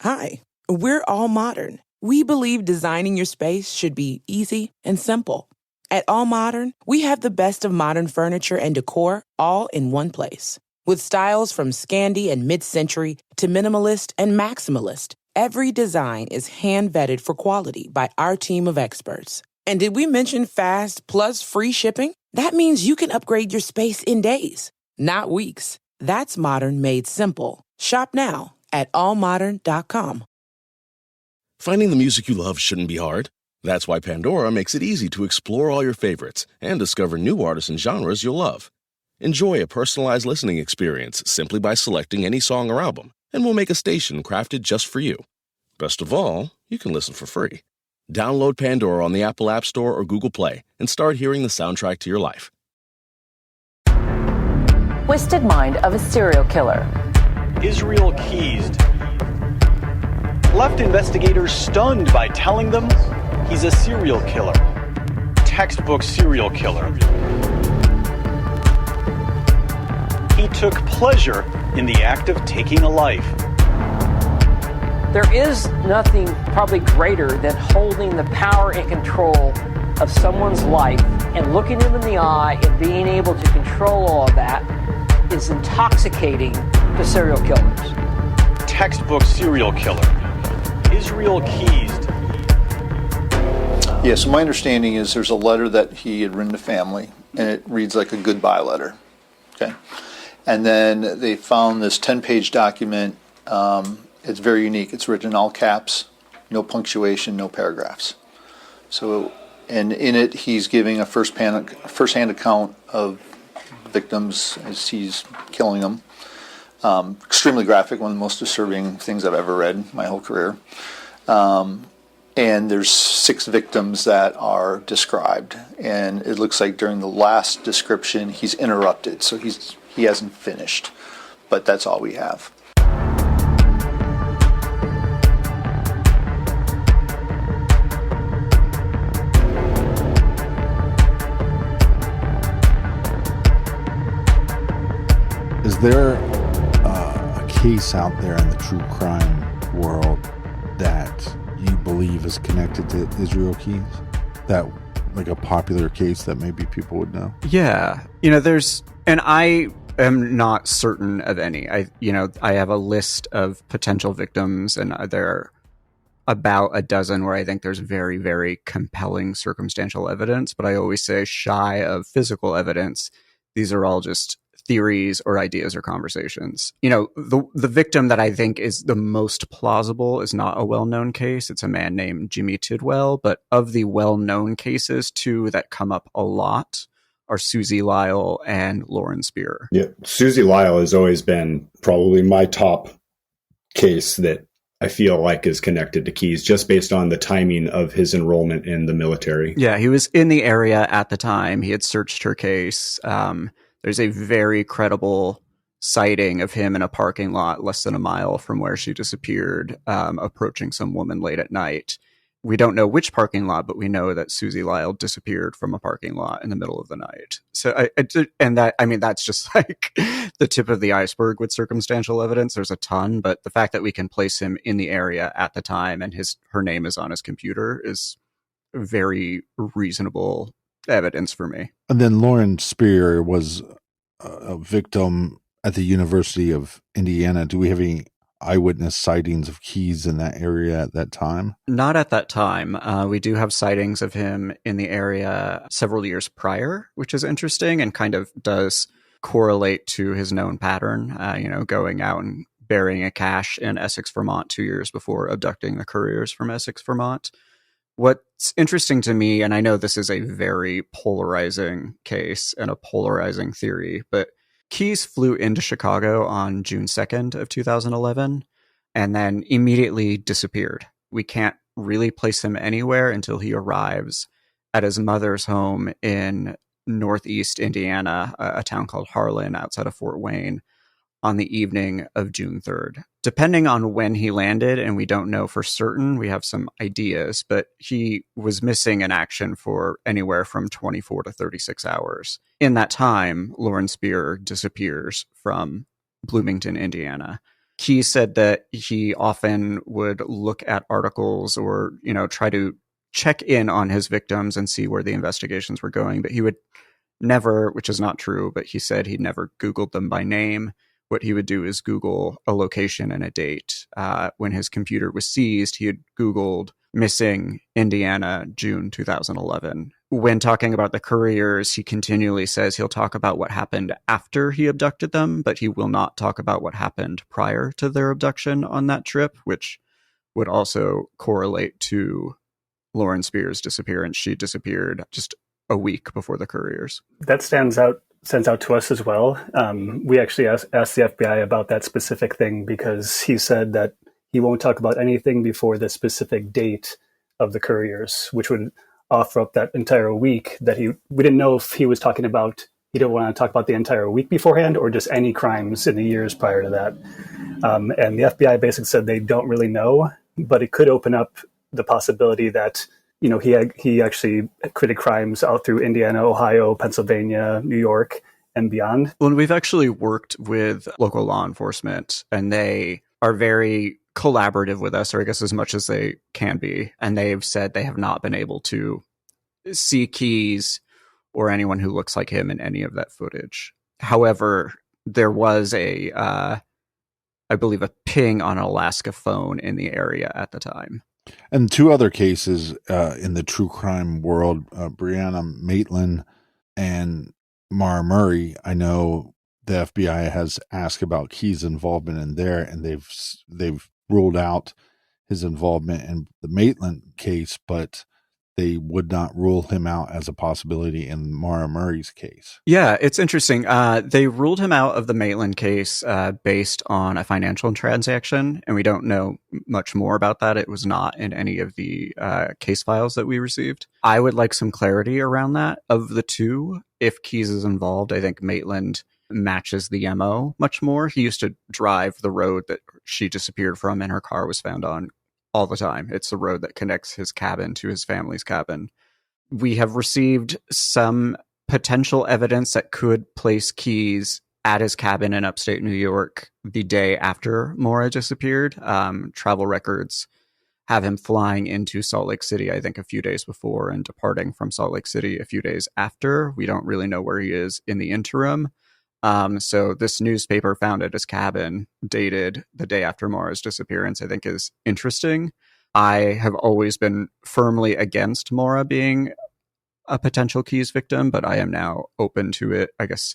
Hi, we're All Modern. We believe designing your space should be easy and simple. At All Modern, we have the best of modern furniture and decor all in one place. With styles from Scandi and mid-century to minimalist and maximalist, every design is hand-vetted for quality by our team of experts. And did we mention fast plus free shipping? That means you can upgrade your space in days, not weeks. That's modern made simple. Shop now at allmodern.com. Finding the music you love shouldn't be hard. That's why Pandora makes it easy to explore all your favorites and discover new artists and genres you'll love. Enjoy a personalized listening experience simply by selecting any song or album, and we'll make a station crafted just for you. Best of all, you can listen for free. Download Pandora on the Apple App Store or Google Play and start hearing the soundtrack to your life. Twisted mind of a serial killer. Israel Keys left investigators stunned by telling them he's a serial killer. Textbook serial killer. He took pleasure in the act of taking a life. There is nothing probably greater than holding the power and control of someone's life and looking them in the eye and being able to control all of that is intoxicating to serial killers. Textbook serial killer. Israel Keys. Yeah, so my understanding is there's a letter that he had written to family, and it reads like a goodbye letter. Okay. And then they found this 10-page document. It's very unique. It's written in all caps, no punctuation, no paragraphs. So, and in it, he's giving a first-hand account of victims as he's killing them. Extremely graphic, one of the most disturbing things I've ever read in my whole career. And there's 6 victims that are described, and it looks like during the last description he's interrupted, so he hasn't finished, but that's all we have. Is there a case out there in the true crime world that you believe is connected to Israel Keys? That, like, a popular case that maybe people would know? Yeah. And I am not certain of any. I have a list of potential victims, and there are about a dozen where I think there's very, very compelling circumstantial evidence, but I always say shy of physical evidence. These are all just theories or ideas or conversations. The victim that I think is the most plausible is not a well-known case. It's a man named Jimmy Tidwell, but of the well-known cases, 2 that come up a lot are Susie Lyle and Lauren Spear. Yeah, Susie Lyle has always been probably my top case that I feel like is connected to Keys, just based on the timing of his enrollment in the military. Yeah, he was in the area at the time. He had searched her case. There's a very credible sighting of him in a parking lot less than a mile from where she disappeared, approaching some woman late at night. We don't know which parking lot, but we know that Susie Lyle disappeared from a parking lot in the middle of the night. So that's just like the tip of the iceberg with circumstantial evidence. There's a ton, but the fact that we can place him in the area at the time and her name is on his computer is very reasonable evidence for me. And then Lauren Spear was a victim at the University of Indiana. Do we have any eyewitness sightings of Keys in that area at that time? Not at that time. We do have sightings of him in the area several years prior, which is interesting and kind of does correlate to his known pattern, going out and burying a cache in Essex, Vermont 2 years before abducting the couriers from Essex, Vermont. What's interesting to me, and I know this is a very polarizing case and a polarizing theory, but Keys flew into Chicago on June 2nd of 2011 and then immediately disappeared. We can't really place him anywhere until he arrives at his mother's home in Northeast Indiana, a town called Harlan outside of Fort Wayne, on the evening of June 3rd. Depending on when he landed, and we don't know for certain, we have some ideas, but he was missing in action for anywhere from 24 to 36 hours. In that time, Lauren Spear disappears from Bloomington, Indiana. Keyes said that he often would look at articles or, try to check in on his victims and see where the investigations were going, but he would never, which is not true, but he said he'd never Googled them by name. What he would do is Google a location and a date. When his computer was seized, he had Googled missing Indiana, June 2011. When talking about the couriers, he continually says he'll talk about what happened after he abducted them, but he will not talk about what happened prior to their abduction on that trip, which would also correlate to Lauren Spear's disappearance. She disappeared just a week before the couriers. That stands out to us as well. We actually asked the FBI about that specific thing because he said that he won't talk about anything before the specific date of the couriers, which would offer up that entire week that we didn't know if he was talking about, he didn't want to talk about the entire week beforehand or just any crimes in the years prior to that. And the FBI basically said they don't really know, but it could open up the possibility that, he actually committed crimes out through Indiana, Ohio, Pennsylvania, New York, and beyond. Well, we've actually worked with local law enforcement, and they are very collaborative with us, or I guess as much as they can be. And they've said they have not been able to see Keyes or anyone who looks like him in any of that footage. However, there was I believe, a ping on an Alaska phone in the area at the time. And two other cases in the true crime world, Brianna Maitland and Mara Murray. I know the FBI has asked about Keyes' involvement in there, and they've ruled out his involvement in the Maitland case, but they would not rule him out as a possibility in Mara Murray's case. Yeah, it's interesting. They ruled him out of the Maitland case based on a financial transaction, and we don't know much more about that. It was not in any of the case files that we received. I would like some clarity around that. Of the two, if Keyes is involved, I think Maitland matches the MO much more. He used to drive the road that she disappeared from and her car was found on all the time. It's the road that connects his cabin to his family's cabin. We have received some potential evidence that could place Keyes at his cabin in upstate New York the day after Maura disappeared. Travel records have him flying into Salt Lake City, I think, a few days before and departing from Salt Lake City a few days after. We don't really know where he is in the interim. So this newspaper found at his cabin, dated the day after Maura's disappearance, I think is interesting. I have always been firmly against Maura being a potential Keyes victim, but I am now open to it, I guess,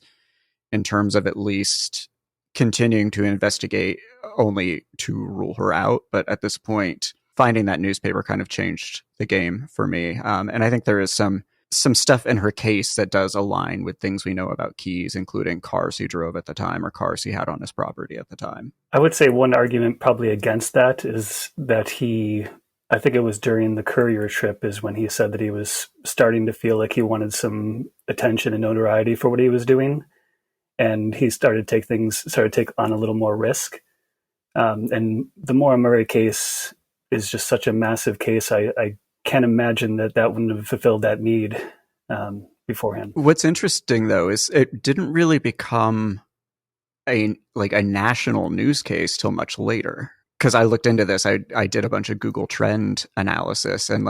in terms of at least continuing to investigate only to rule her out. But at this point, finding that newspaper kind of changed the game for me. And I think there is some stuff in her case that does align with things we know about Keyes, including cars he drove at the time or cars he had on his property at the time. I would say one argument probably against that is that I think it was during the courier trip is when he said that he was starting to feel like he wanted some attention and notoriety for what he was doing. And he started to take on a little more risk. And the Maura Murray case is just such a massive case. I can't imagine that wouldn't have fulfilled that need beforehand. What's interesting, though, is it didn't really become a national news case till much later. Because I looked into this, I did a bunch of Google Trend analysis, and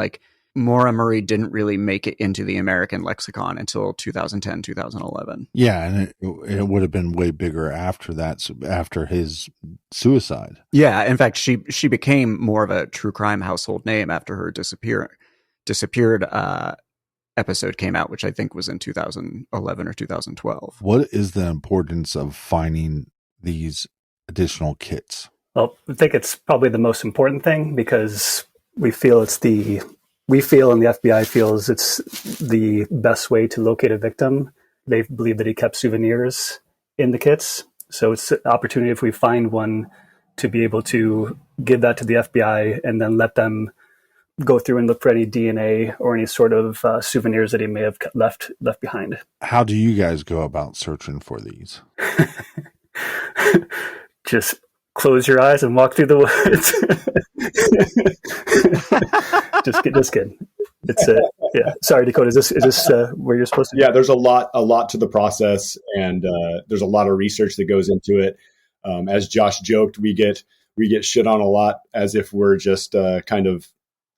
Maura Murray didn't really make it into the American lexicon until 2010, 2011. Yeah, and it would have been way bigger after that, after his suicide. Yeah, in fact, she became more of a true crime household name after her disappeared episode came out, which I think was in 2011 or 2012. What is the importance of finding these additional kits? Well, I think it's probably the most important thing because we feel and the FBI feels it's the best way to locate a victim. They believe that he kept souvenirs in the kits. So it's an opportunity, if we find one, to be able to give that to the FBI and then let them go through and look for any DNA or any sort of souvenirs that he may have left behind. How do you guys go about searching for these? Just close your eyes and walk through the woods. Just kidding. It's yeah. Sorry, Dakota. Is this where you're supposed to? Yeah, there's a lot to the process, and there's a lot of research that goes into it. As Josh joked, we get shit on a lot as if we're just kind of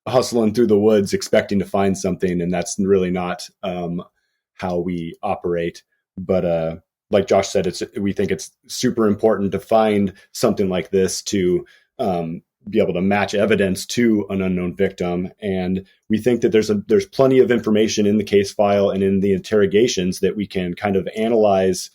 hustling through the woods expecting to find something, and that's really not how we operate. But like Josh said, we think it's super important to find something like this to be able to match evidence to an unknown victim. And we think that there's plenty of information in the case file and in the interrogations that we can kind of analyze,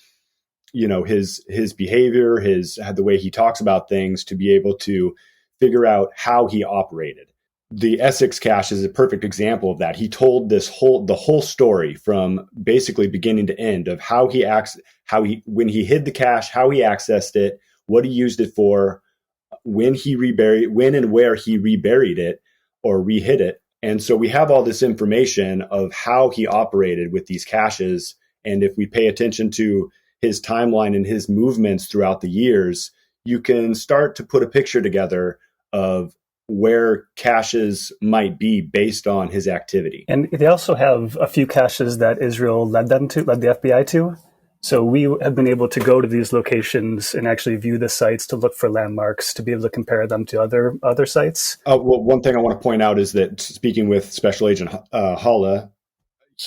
his behavior, the way he talks about things, to be able to figure out how he operated. The Essex cache is a perfect example of that. He told the whole story from basically beginning to end of when he hid the cache, how he accessed it, what he used it for, when and where he reburied it or rehid it. And so we have all this information of how he operated with these caches. And if we pay attention to his timeline and his movements throughout the years, you can start to put a picture together of where caches might be based on his activity. And they also have a few caches that Israel led the FBI to. So we have been able to go to these locations and actually view the sites to look for landmarks, to be able to compare them to other sites. Well, one thing I want to point out is that, speaking with Special Agent Halla,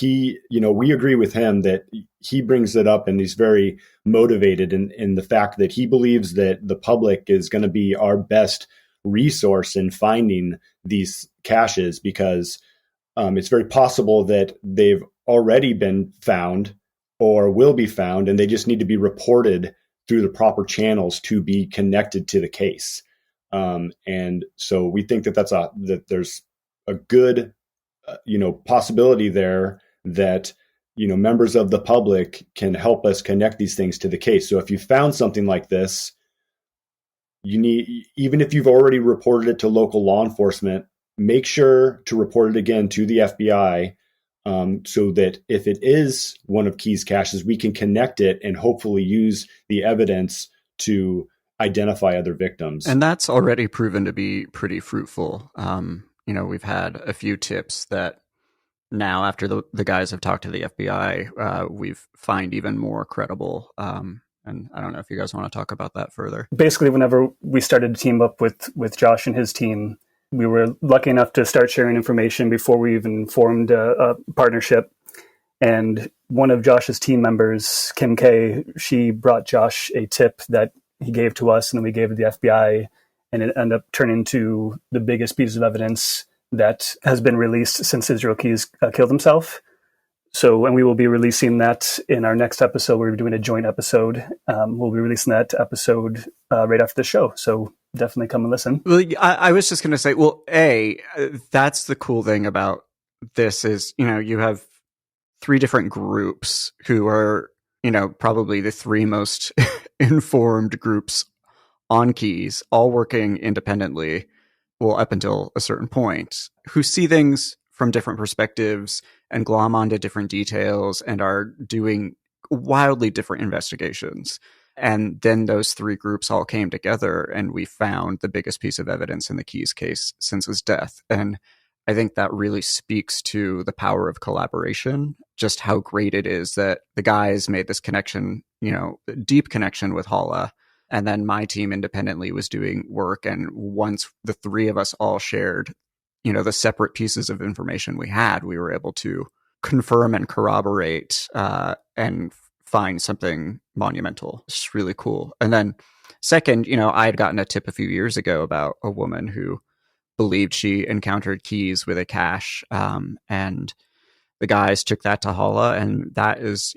we agree with him that he brings it up and he's very motivated in the fact that he believes that the public is going to be our best resource in finding these caches, because it's very possible that they've already been found or will be found, and they just need to be reported through the proper channels to be connected to the case. And so we think that there's a good, possibility there that, members of the public can help us connect these things to the case. So if you found something like this, even if you've already reported it to local law enforcement, make sure to report it again to the FBI, so that if it is one of Key's caches, we can connect it and hopefully use the evidence to identify other victims. And that's already proven to be pretty fruitful. We've had a few tips that now, after the guys have talked to the FBI, we've find even more credible. And I don't know if you guys want to talk about that further. Basically, whenever we started to team up with Josh and his team, we were lucky enough to start sharing information before we even formed a partnership. And one of Josh's team members, Kim K, she brought Josh a tip that he gave to us, and then we gave it to the FBI, and it ended up turning into the biggest piece of evidence that has been released since Israel Keyes killed himself. So, and we will be releasing that in our next episode. We're doing a joint episode. We'll be releasing that episode right after the show. So definitely come and listen. Well, I was just going to say, that's the cool thing about this is, you have three different groups who are, probably the three most informed groups on Keyes, all working independently, well, up until a certain point, who see things from different perspectives and glom onto different details and are doing wildly different investigations. And then those three groups all came together and we found the biggest piece of evidence in the Keyes case since his death. And I think that really speaks to the power of collaboration, just how great it is that the guys made this connection, deep connection with Halla. And then my team independently was doing work. And once the three of us all shared the separate pieces of information we had, we were able to confirm and corroborate and find something monumental. It's really cool. And then second, I had gotten a tip a few years ago about a woman who believed she encountered Keyes with a cache. And the guys took that to Halla, and that is,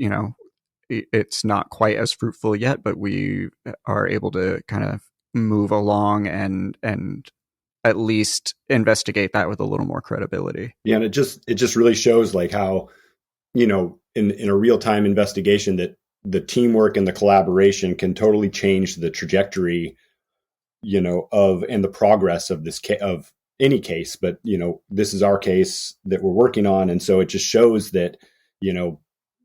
it's not quite as fruitful yet, but we are able to kind of move along and at least investigate that with a little more credibility. Yeah, and it just really shows like how, in a real-time investigation that the teamwork and the collaboration can totally change the trajectory, of and the progress of this of any case. But, this is our case that we're working on. And so it just shows that,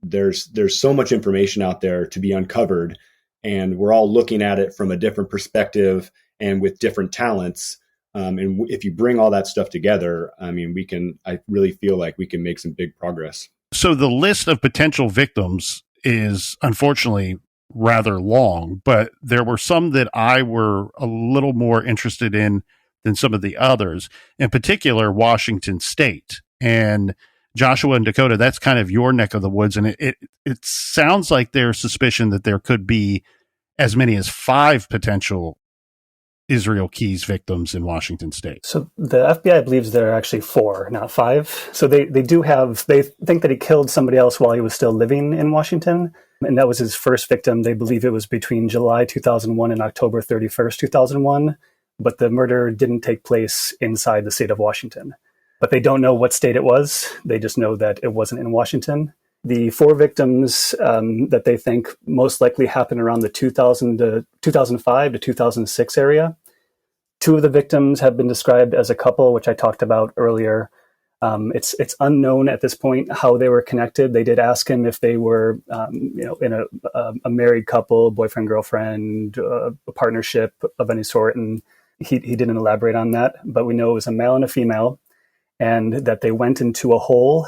there's so much information out there to be uncovered, and we're all looking at it from a different perspective and with different talents. And if you bring all that stuff together, I really feel like we can make some big progress. So the list of potential victims is unfortunately rather long, but there were some that I were a little more interested in than some of the others, in particular, Washington State. And Joshua and Dakota, that's kind of your neck of the woods. And it sounds like there's suspicion that there could be as many as 5 potential Israel Keys victims in Washington State. So the FBI believes there are actually 4, not 5. So they think that he killed somebody else while he was still living in Washington. And that was his first victim. They believe it was between July 2001 and October 31st, 2001. But the murder didn't take place inside the state of Washington. But they don't know what state it was. They just know that it wasn't in Washington. The 4 victims that they think most likely happened around the 2005 to 2006 area. 2 of the victims have been described as a couple, which I talked about earlier. It's unknown at this point how they were connected. They did ask him if they were, in a married couple, boyfriend, girlfriend, a partnership of any sort, and he didn't elaborate on that. But we know it was a male and a female, and that they went into a hole,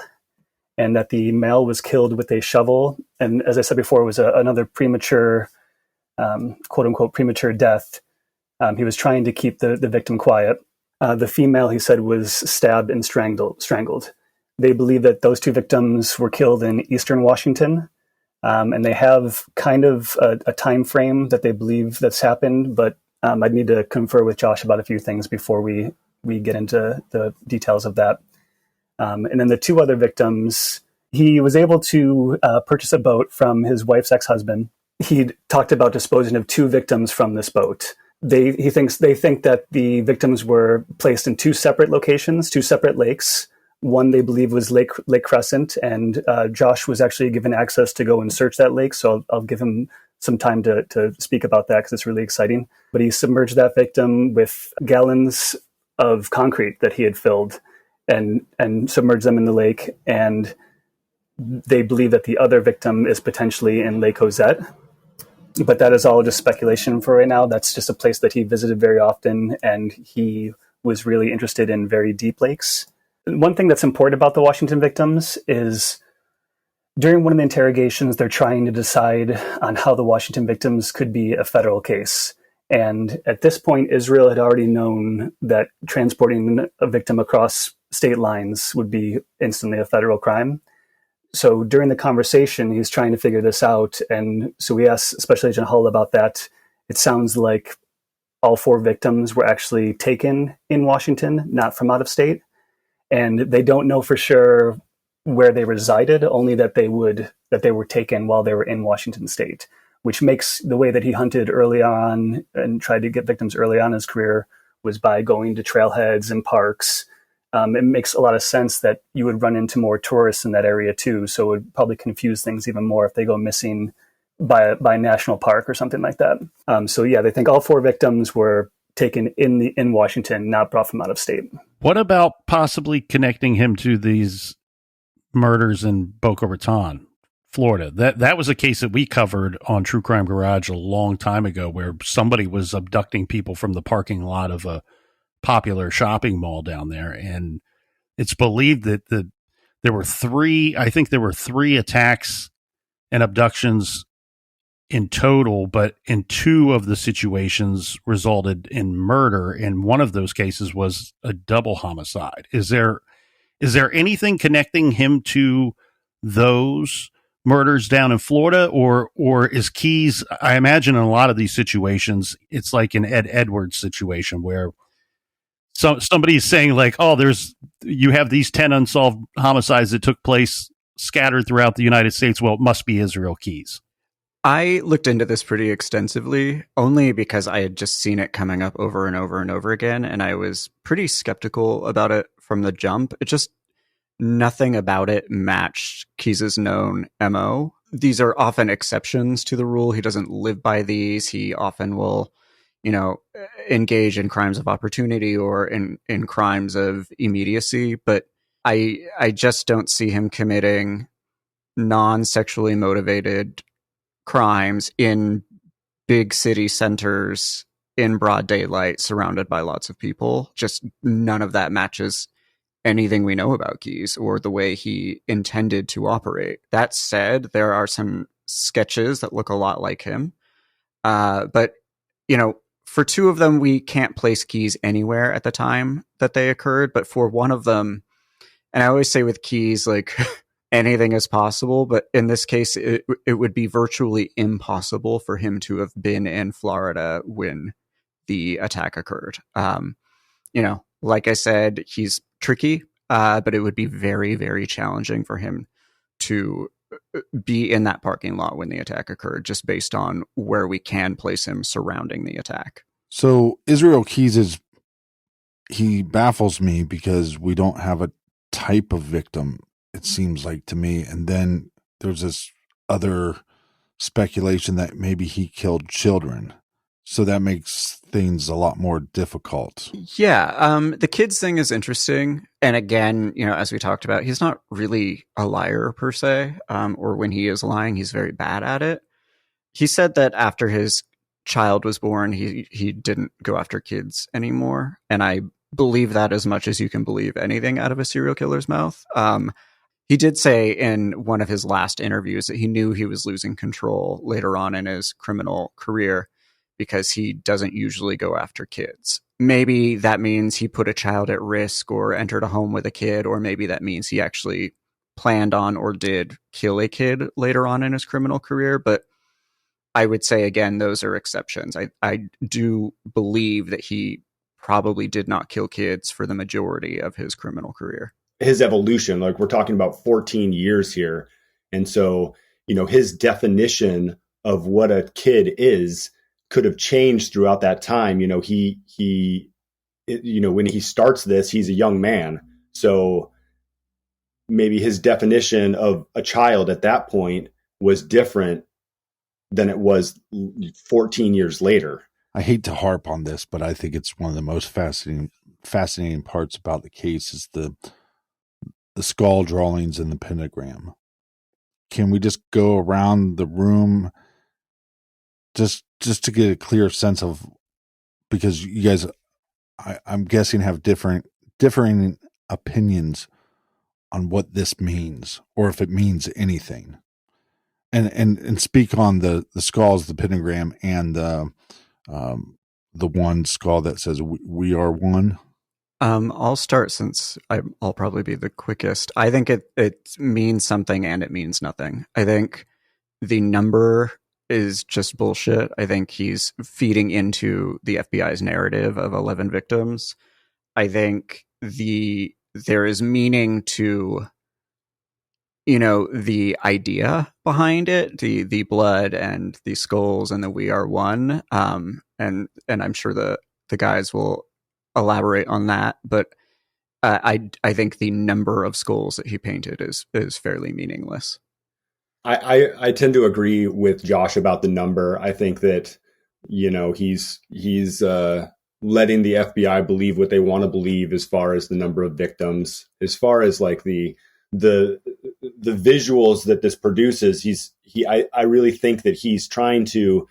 and that the male was killed with a shovel. And as I said before, it was another premature, quote unquote, premature death. He was trying to keep the victim quiet. The female, he said, was stabbed and strangled. They believe that those 2 victims were killed in eastern Washington, and they have kind of a time frame that they believe that's happened, but I'd need to confer with Josh about a few things before we get into the details of that. And then the 2 other victims, he was able to purchase a boat from his wife's ex-husband. He talked about disposing of 2 victims from this boat. They think that the victims were placed in 2 separate locations, 2 separate lakes. One they believe was Lake Crescent, and Josh was actually given access to go and search that lake. So I'll give him some time to speak about that because it's really exciting. But he submerged that victim with gallons of concrete that he had filled and submerged them in the lake. And they believe that the other victim is potentially in Lake Cosette. But that is all just speculation for right now. That's just a place that he visited very often, and he was really interested in very deep lakes. One thing that's important about the Washington victims is during one of the interrogations, they're trying to decide on how the Washington victims could be a federal case. And at this point, Israel had already known that transporting a victim across state lines would be instantly a federal crime. So during the conversation, he's trying to figure this out. And so we asked Special Agent Hull about that. It sounds like all 4 victims were actually taken in Washington, not from out of state. And they don't know for sure where they resided, only that they were taken while they were in Washington state, which makes the way that he hunted early on and tried to get victims early on in his career was by going to trailheads and parks. It makes a lot of sense that you would run into more tourists in that area too. So it would probably confuse things even more if they go missing by a national park or something like that. So yeah, they think all 4 victims were taken in Washington, not brought from out of state. What about possibly connecting him to these murders in Boca Raton, Florida? That was a case that we covered on True Crime Garage a long time ago, where somebody was abducting people from the parking lot of a popular shopping mall down there, and it's believed that there were 3 attacks and abductions in total, but in 2 of the situations resulted in murder, and one of those cases was a double homicide. Is there anything connecting him to those murders down in Florida, or is Keys, I imagine in a lot of these situations it's like an Ed Edwards situation where somebody's saying like, oh, you have these 10 unsolved homicides that took place scattered throughout the United States. Well, it must be Israel Keys. I looked into this pretty extensively, only because I had just seen it coming up over and over and over again, and I was pretty skeptical about it from the jump. It just, nothing about it matched Keys's known MO. These are often exceptions to the rule. He doesn't live by these. He often will, engage in crimes of opportunity or in crimes of immediacy. But I just don't see him committing non-sexually motivated crimes in big city centers in broad daylight, surrounded by lots of people. Just none of that matches anything we know about Keys or the way he intended to operate. That said, there are some sketches that look a lot like him. But, you know, for two of them, we can't place keys anywhere at the time that they occurred. But for one of them, and I always say with keys, like anything is possible. But in this case, it would be virtually impossible for him to have been in Florida when the attack occurred. You know, like I said, he's tricky, but it would be very, very challenging for him to be in that parking lot when the attack occurred, just based on where we can place him surrounding the attack. So Israel Keys he baffles me because we don't have a type of victim, it seems like to me. And then there's this other speculation that maybe he killed children. So that makes things a lot more difficult. Yeah. The kids thing is interesting. And again, you know, as we talked about, he's not really a liar per se, or when he is lying, he's very bad at it. He said that after his child was born, he didn't go after kids anymore. And I believe that as much as you can believe anything out of a serial killer's mouth. He did say in one of his last interviews that he knew he was losing control later on in his criminal career, because he doesn't usually go after kids. Maybe that means he put a child at risk or entered a home with a kid, or maybe that means he actually planned on or did kill a kid later on in his criminal career. But I would say, again, those are exceptions. I do believe that he probably did not kill kids for the majority of his criminal career. His evolution, like we're talking about 14 years here. And so, you know, his definition of what a kid is could have changed throughout that time. You know, when he starts this, he's a young man. So maybe his definition of a child at that point was different than it was 14 years later. I hate to harp on this, but I think it's one of the most fascinating parts about the case is the skull drawings and the pentagram. Can we just go around the room just to get a clear sense of, because you guys, I'm guessing, have differing opinions on what this means, or if it means anything, and speak on the skulls, the pentagram, and the one skull that says "We are one." I'll start, since I'll probably be the quickest. I think it means something and it means nothing. I think the number is just bullshit. I think he's feeding into the FBI's narrative of 11 victims. I think there is meaning to, you know, the idea behind it, the blood and the skulls and the "we are one." And I'm sure the guys will elaborate on that, but I think the number of skulls that he painted is fairly meaningless. I tend to agree with Josh about the number. I think that, you know, he's letting the FBI believe what they want to believe as far as the number of victims, as far as like the visuals that this produces. I really think that he's trying to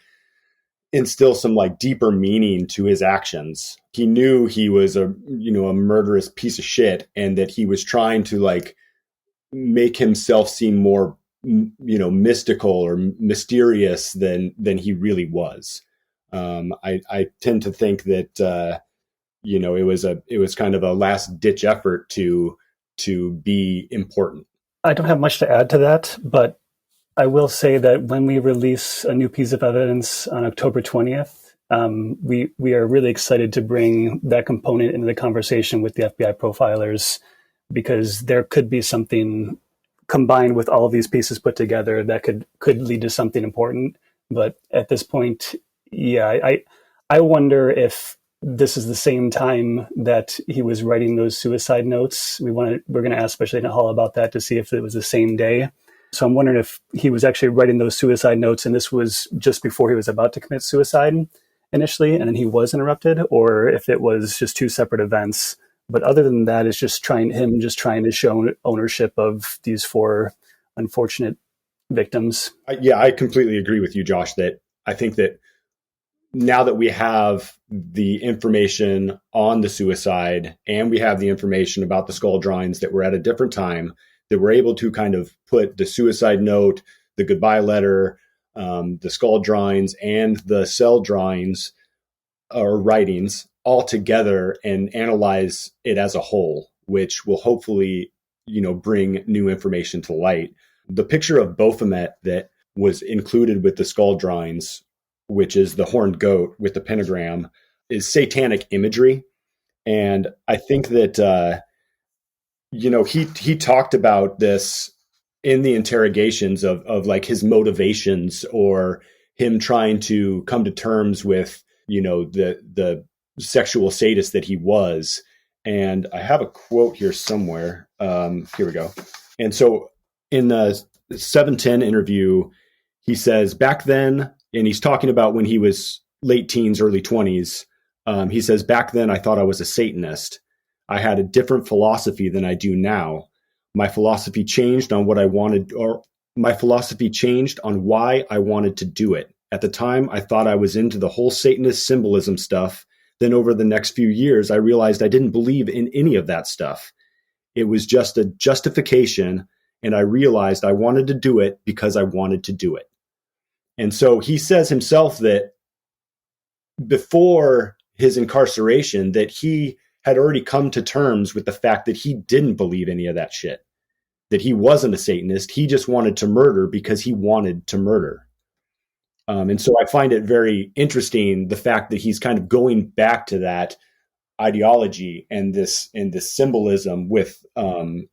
instill some like deeper meaning to his actions. He knew he was a murderous piece of shit, and that he was trying to like make himself seem more, you know, mystical or mysterious than he really was. I tend to think that you know, it was kind of a last ditch effort to be important. I don't have much to add to that, but I will say that when we release a new piece of evidence on October 20th, we are really excited to bring that component into the conversation with the FBI profilers, because there could be something combined with all of these pieces put together that could lead to something important. But at this point, yeah, I wonder if this is the same time that he was writing those suicide notes. We're going to ask Special Agent Hall about that to see if it was the same day. So I'm wondering if he was actually writing those suicide notes and this was just before he was about to commit suicide initially, and then he was interrupted, or if it was just two separate events. But other than that, it's just trying to show ownership of these 4 unfortunate victims. I completely agree with you, Josh, that I think that now that we have the information on the suicide and we have the information about the skull drawings that were at a different time, that we're able to kind of put the suicide note, the goodbye letter, the skull drawings, and the cell drawings or writings all together and analyze it as a whole, which will hopefully, bring new information to light. The picture of Baphomet that was included with the skull drawings, which is the horned goat with the pentagram, is satanic imagery. And I think that, he talked about this in the interrogations of like his motivations or him trying to come to terms with, the sexual sadist that he was. And I have a quote here somewhere. Here we go. And so in the 710 interview, he says back then, and he's talking about when he was late teens, early 20s. He says, back then I thought I was a Satanist. I had a different philosophy than I do now. My philosophy changed on what I wanted, or my philosophy changed on why I wanted to do it. At the time, I thought I was into the whole Satanist symbolism stuff. Then over the next few years, I realized I didn't believe in any of that stuff. It was just a justification, and I realized I wanted to do it because I wanted to do it. And so he says himself that before his incarceration, that he had already come to terms with the fact that he didn't believe any of that shit, that he wasn't a Satanist. He just wanted to murder because he wanted to murder. And so I find it very interesting, the fact that he's kind of going back to that ideology and this symbolism with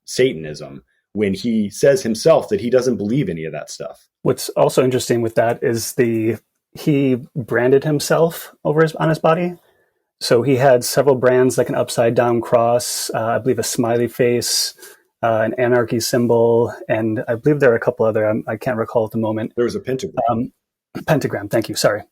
Satanism, when he says himself that he doesn't believe any of that stuff. What's also interesting with that is he branded himself on his body. So he had several brands, like an upside down cross, I believe a smiley face, an anarchy symbol, and I believe there are a couple other, I can't recall at the moment. There was a pentagram. Pentagram, thank you, sorry.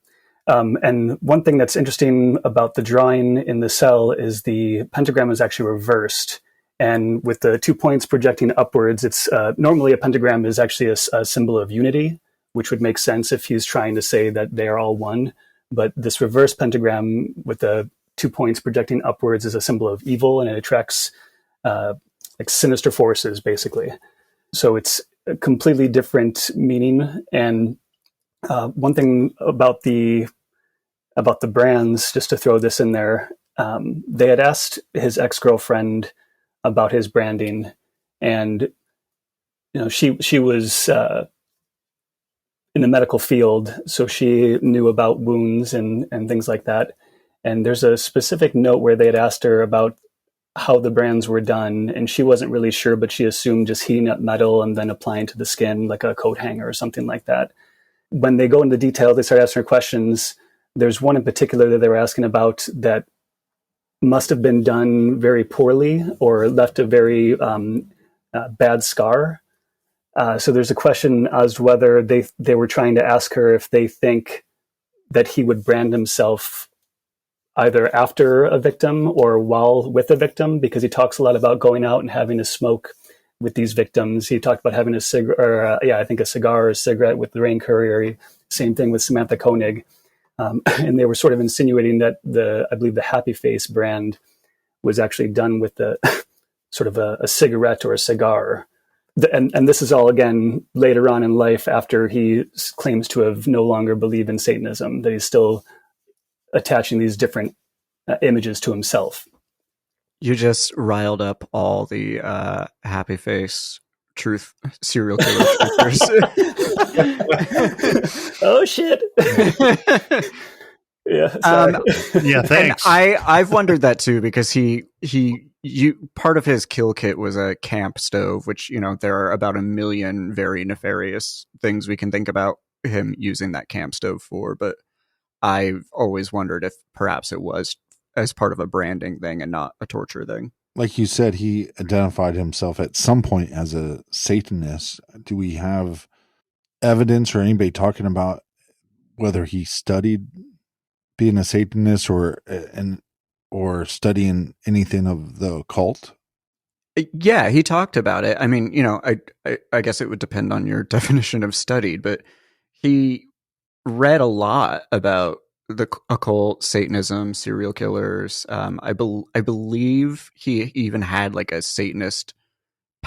And one thing that's interesting about the drawing in the cell is the pentagram is actually reversed. And with the 2 points projecting upwards, it's normally a pentagram is actually a symbol of unity, which would make sense if he's trying to say that they are all one. But this reverse pentagram with the 2 points projecting upwards is a symbol of evil, and it attracts like sinister forces, basically. So it's a completely different meaning. And one thing about the brands, just to throw this in there, they had asked his ex-girlfriend about his branding, and she was in the medical field, so she knew about wounds and things like that. And there's a specific note where they had asked her about how the brands were done, and she wasn't really sure, but she assumed just heating up metal and then applying to the skin like a coat hanger or something like that. When they go into detail, they start asking her questions. There's one in particular that they were asking about that must have been done very poorly or left a very bad scar. So there's a question as to whether they were trying to ask her if they think that he would brand himself either after a victim or while with a victim, because he talks a lot about going out and having a smoke with these victims. He talked about having a cigar, I think a cigar or a cigarette with Lorraine Courier. Same thing with Samantha Koenig. And they were sort of insinuating that I believe the Happy Face brand was actually done with the sort of a cigarette or a cigar. And this is all, again, later on in life, after he claims to have no longer believed in Satanism, that he's still attaching these different images to himself. You just riled up all the Happy Face truth serial killer truthers. Oh shit. Yeah. Sorry. Yeah, thanks. I've wondered that too, because part of his kill kit was a camp stove, which, there are about a million very nefarious things we can think about him using that camp stove for, but I've always wondered if perhaps it was as part of a branding thing and not a torture thing. Like you said, he identified himself at some point as a Satanist. Do we have evidence or anybody talking about whether he studied being a Satanist or studying anything of the occult? Yeah, he talked about it. I mean, I guess it would depend on your definition of studied, but he read a lot about the occult, Satanism, serial killers. I believe he even had like a Satanist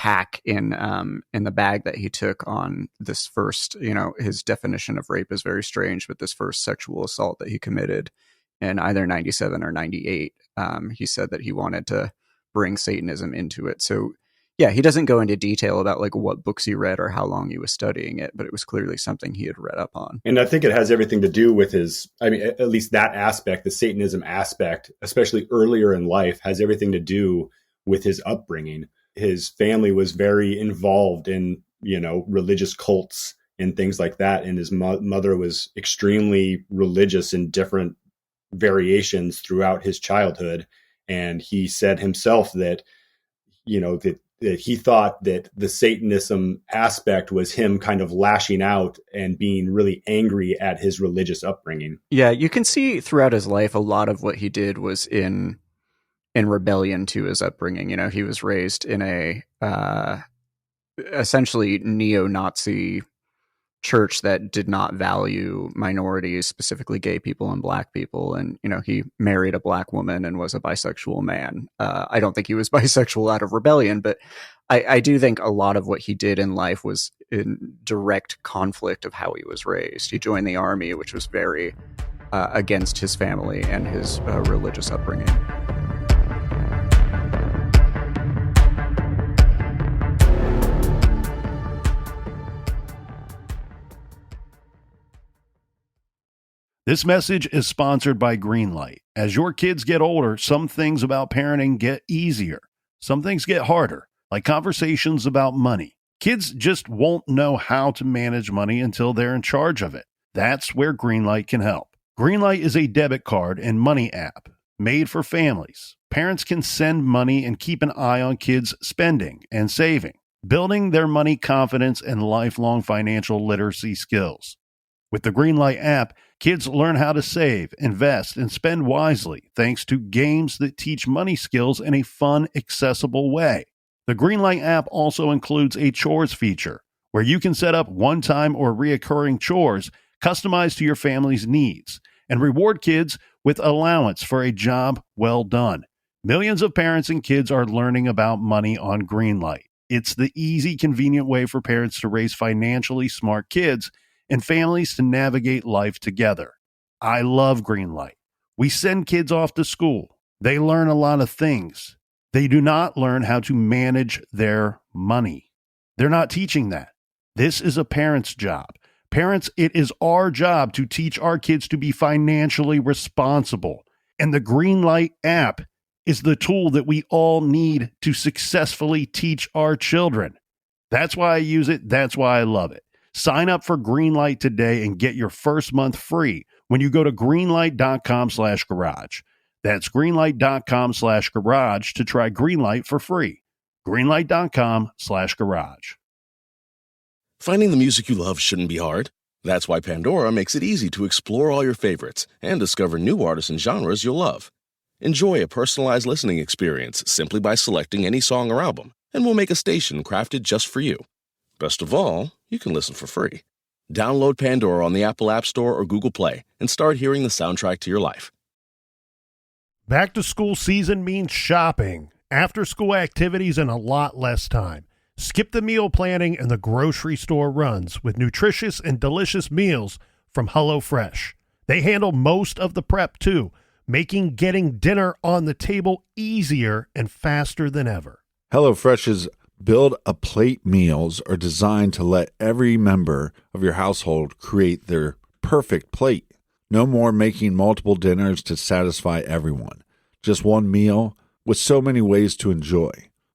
pack in the bag that he took on this first, his definition of rape is very strange, but this first sexual assault that he committed in either 97 or 98, he said that he wanted to bring Satanism into it. So yeah, he doesn't go into detail about like what books he read or how long he was studying it, but it was clearly something he had read up on. And I think it has everything to do with at least that aspect, the Satanism aspect, especially earlier in life, has everything to do with his upbringing. His family was very involved in, religious cults and things like that. And his mother was extremely religious in different variations throughout his childhood. And he said himself that, that he thought that the Satanism aspect was him kind of lashing out and being really angry at his religious upbringing. Yeah, you can see throughout his life, a lot of what he did was in rebellion to his upbringing. He was raised in a essentially neo-Nazi church that did not value minorities, specifically gay people and black people. And, he married a black woman and was a bisexual man. I don't think he was bisexual out of rebellion, but I do think a lot of what he did in life was in direct conflict of how he was raised. He joined the army, which was very against his family and his religious upbringing. This message is sponsored by Greenlight. As your kids get older, some things about parenting get easier. Some things get harder, like conversations about money. Kids just won't know how to manage money until they're in charge of it. That's where Greenlight can help. Greenlight is a debit card and money app made for families. Parents can send money and keep an eye on kids' spending and saving, building their money confidence and lifelong financial literacy skills. With the Greenlight app, kids learn how to save, invest, and spend wisely thanks to games that teach money skills in a fun, accessible way. The Greenlight app also includes a chores feature where you can set up one-time or reoccurring chores customized to your family's needs and reward kids with allowance for a job well done. Millions of parents and kids are learning about money on Greenlight. It's the easy, convenient way for parents to raise financially smart kids and families to navigate life together. I love Greenlight. We send kids off to school. They learn a lot of things. They do not learn how to manage their money. They're not teaching that. This is a parent's job. Parents, it is our job to teach our kids to be financially responsible. And the Greenlight app is the tool that we all need to successfully teach our children. That's why I use it. That's why I love it. Sign up for Greenlight today and get your first month free when you go to greenlight.com/garage. That's greenlight.com/garage to try Greenlight for free. Greenlight.com/garage. Finding the music you love shouldn't be hard. That's why Pandora makes it easy to explore all your favorites and discover new artists and genres you'll love. Enjoy a personalized listening experience simply by selecting any song or album, and we'll make a station crafted just for you. Best of all, you can listen for free. Download Pandora on the Apple App Store or Google Play and start hearing the soundtrack to your life. Back to school season means shopping, after-school activities, and a lot less time. Skip the meal planning and the grocery store runs with nutritious and delicious meals from HelloFresh. They handle most of the prep, too, making getting dinner on the table easier and faster than ever. HelloFresh's Build-A-Plate meals are designed to let every member of your household create their perfect plate. No more making multiple dinners to satisfy everyone. Just one meal with so many ways to enjoy.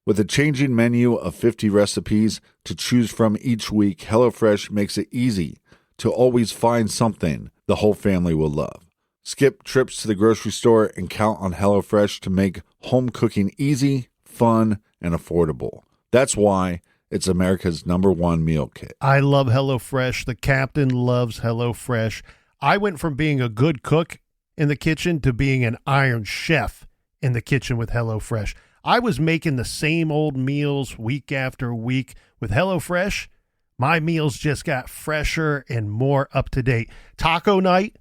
With a changing menu of 50 recipes to choose from each week, HelloFresh makes it easy to always find something the whole family will love. Skip trips to the grocery store and count on HelloFresh to make home cooking easy, fun, and affordable. That's why it's America's #1 meal kit. I love HelloFresh. The captain loves HelloFresh. I went from being a good cook in the kitchen to being an iron chef in the kitchen with HelloFresh. I was making the same old meals week after week. With HelloFresh, my meals just got fresher and more up to date. Taco night,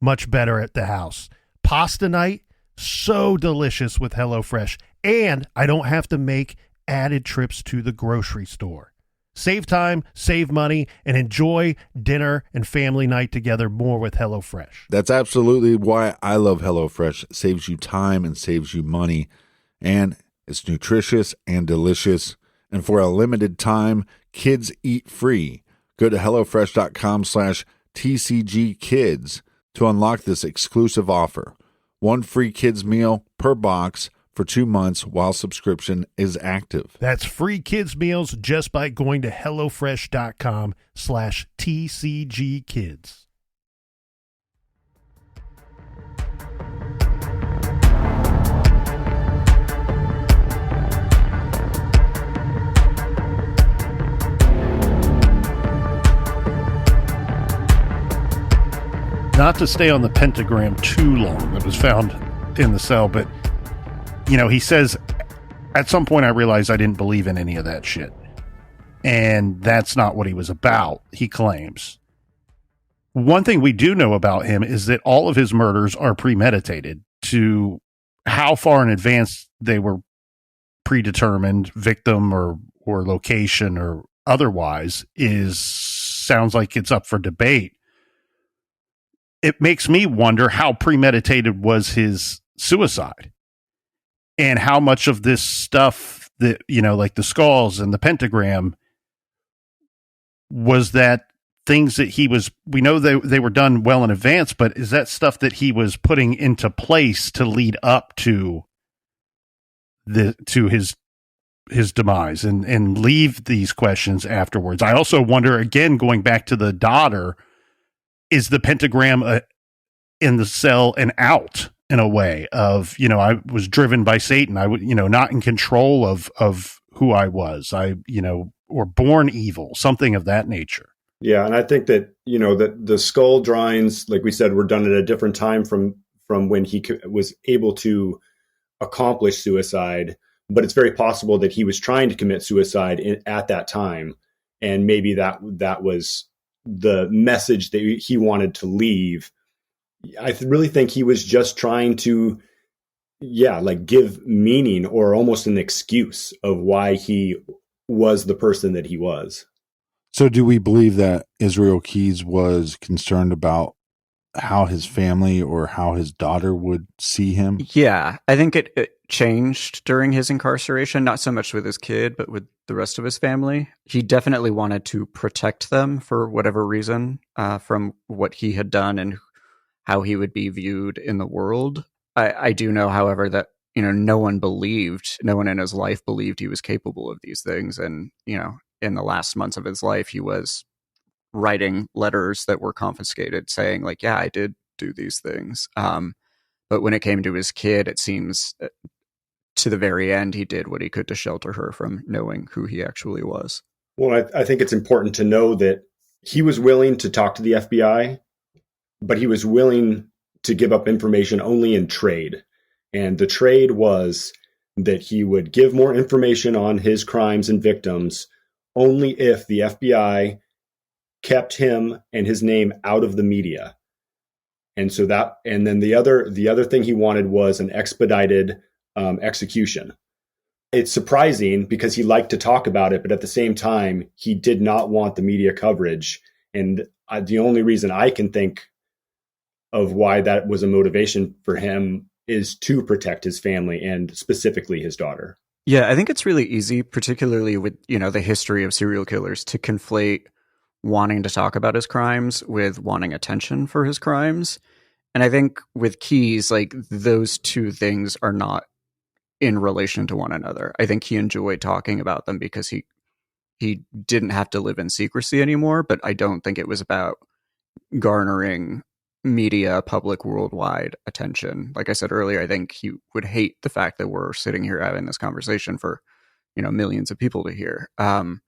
much better at the house. Pasta night, so delicious with HelloFresh. And I don't have to make added trips to the grocery store. Save time, save money, and enjoy dinner and family night together more with HelloFresh. That's absolutely why I love HelloFresh. It saves you time and saves you money, and it's nutritious and delicious. And for a limited time, kids eat free. Go to HelloFresh.com/TCGKids to unlock this exclusive offer. One free kids meal per box for 2 months while subscription is active. That's free kids meals just by going to HelloFresh.com/TCGKids. Not to stay on the pentagram too long that was found in the cell, but he says, at some point I realized I didn't believe in any of that shit. And that's not what he was about, he claims. One thing we do know about him is that all of his murders are premeditated. To how far in advance they were predetermined, victim or location or otherwise, sounds like it's up for debate. It makes me wonder how premeditated was his suicide. And how much of this stuff that, like the skulls and the pentagram, was that things that we know they were done well in advance, but is that stuff that he was putting into place to lead up to his demise and leave these questions afterwards? I also wonder, again, going back to the daughter, is the pentagram in the cell and out? In a way of, I was driven by Satan. I would, not in control of who I was. Or born evil, something of that nature. Yeah, and I think that that the skull drawings, like we said, were done at a different time from when he was able to accomplish suicide. But it's very possible that he was trying to commit suicide at that time, and maybe that was the message that he wanted to leave. I really think he was just trying to, give meaning or almost an excuse of why he was the person that he was. So do we believe that Israel Keyes was concerned about how his family or how his daughter would see him? Yeah, I think it changed during his incarceration, not so much with his kid, but with the rest of his family. He definitely wanted to protect them for whatever reason from what he had done and how he would be viewed in the world. I do know, however, that, no one in his life believed he was capable of these things. And, in the last months of his life, he was writing letters that were confiscated saying like, yeah, I did do these things. But when it came to his kid, it seems to the very end, he did what he could to shelter her from knowing who he actually was. Well, I think it's important to know that he was willing to talk to the FBI, but he was willing to give up information only in trade. And the trade was that he would give more information on his crimes and victims only if the FBI kept him and his name out of the media. And so then the other thing he wanted was an expedited execution. It's surprising because he liked to talk about it, but at the same time, he did not want the media coverage. And the only reason I can think of why that was a motivation for him is to protect his family and specifically his daughter. Yeah, I think it's really easy, particularly with, the history of serial killers, to conflate wanting to talk about his crimes with wanting attention for his crimes. And I think with Keyes, like, those two things are not in relation to one another. I think he enjoyed talking about them because he didn't have to live in secrecy anymore, but I don't think it was about garnering media, public, worldwide attention. Like I said earlier, I think he would hate the fact that we're sitting here having this conversation for, millions of people to hear. And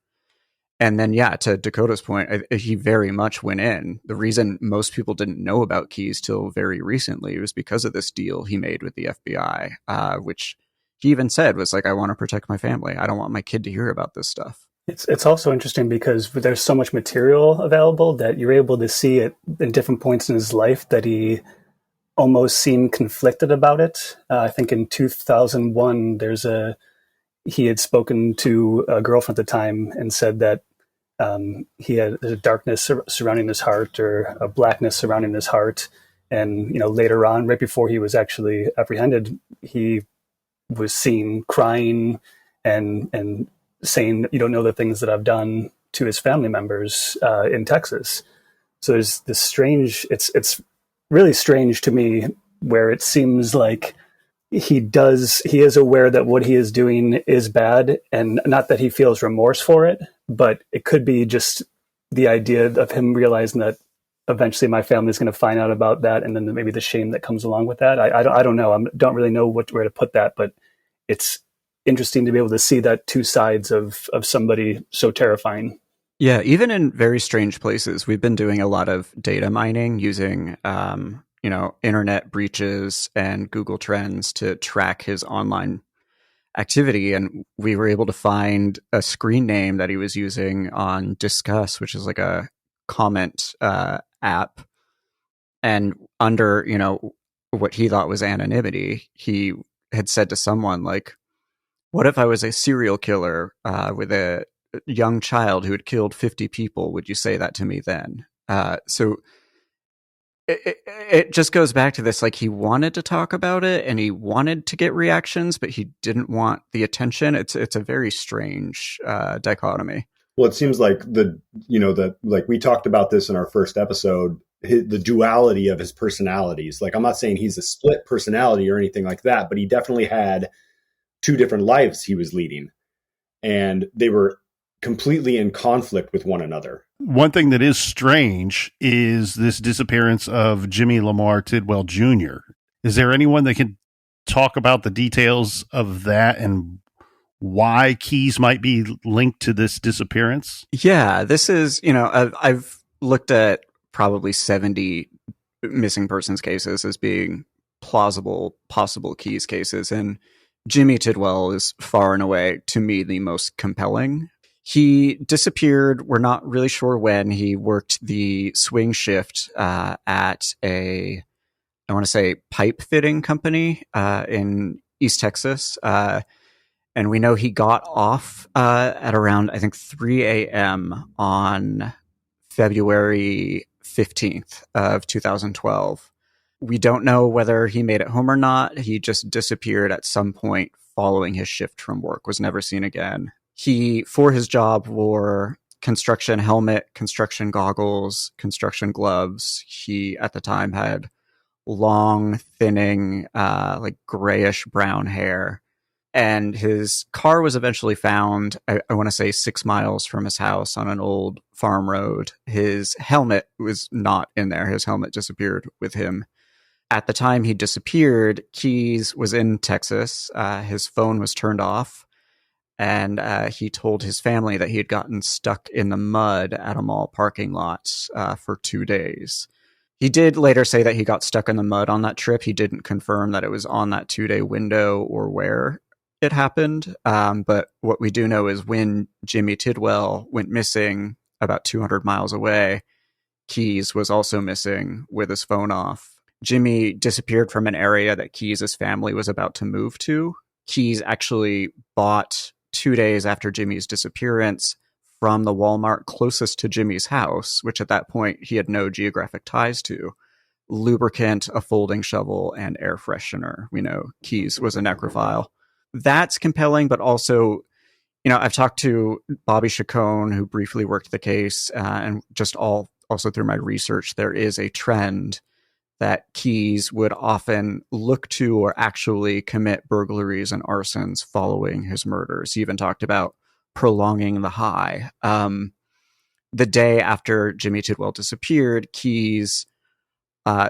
then, to Dakota's point, he very much went in. The reason most people didn't know about Keyes till very recently was because of this deal he made with the FBI, which he even said was like, I want to protect my family. I don't want my kid to hear about this stuff. It's also interesting because there's so much material available that you're able to see it in different points in his life that he almost seemed conflicted about it. I think in 2001, there's an he had spoken to a girlfriend at the time and said that he had a darkness surrounding his heart, or a blackness surrounding his heart. And, later on, right before he was actually apprehended, he was seen crying and saying, "You don't know the things that I've done," to his family members in Texas. So there's this strange, it's really strange to me, where it seems like he is aware that what he is doing is bad, and not that he feels remorse for it, but it could be just the idea of him realizing that eventually my family is going to find out about that, and then maybe the shame that comes along with that. I don't know. I don't really know where to put that, but it's interesting to be able to see that two sides of somebody so terrifying. Yeah, even in very strange places. We've been doing a lot of data mining using internet breaches and Google Trends to track his online activity, and we were able to find a screen name that he was using on Discuss, which is like a comment app, and under what he thought was anonymity, he had said to someone like, "What if I was a serial killer with a young child who had killed 50 people? Would you say that to me then?" So it just goes back to this, like, he wanted to talk about it and he wanted to get reactions, but he didn't want the attention. It's a very strange dichotomy. Well, it seems like like we talked about this in our first episode, the duality of his personalities. Like, I'm not saying he's a split personality or anything like that, but he definitely had two different lives he was leading, and they were completely in conflict with one another. One thing that is strange is this disappearance of Jimmy Lamar Tidwell Jr. Is there anyone that can talk about the details of that and why Keyes might be linked to this disappearance? Yeah, this is, I've looked at probably 70 missing persons cases as being plausible, possible Keyes cases, and Jimmy Tidwell is far and away, to me, the most compelling. He disappeared. We're not really sure when. He worked the swing shift at I want to say, pipe fitting company in East Texas. And we know he got off at around, I think, 3 a.m. on February 15th of 2012. We don't know whether he made it home or not. He just disappeared at some point following his shift from work, was never seen again. He, for his job, wore construction helmet, construction goggles, construction gloves. He, at the time, had long, thinning, like grayish brown hair. And his car was eventually found, I want to say 6 miles from his house on an old farm road. His helmet was not in there. His helmet disappeared with him. At the time he disappeared, Keyes was in Texas. His phone was turned off. And he told his family that he had gotten stuck in the mud at a mall parking lot for 2 days. He did later say that he got stuck in the mud on that trip. He didn't confirm that it was on that 2-day window or where it happened. But what we do know is when Jimmy Tidwell went missing about 200 miles away, Keyes was also missing with his phone off. Jimmy disappeared from an area that Keyes' family was about to move to. Keyes actually bought 2 days after Jimmy's disappearance from the Walmart closest to Jimmy's house, which at that point he had no geographic ties to, lubricant, a folding shovel, and air freshener. We know Keyes was a necrophile. That's compelling, but also, I've talked to Bobby Chacon, who briefly worked the case, and just also through my research, there is a trend that Keyes would often look to or actually commit burglaries and arsons following his murders. He even talked about prolonging the high. The day after Jimmy Tidwell disappeared, Keyes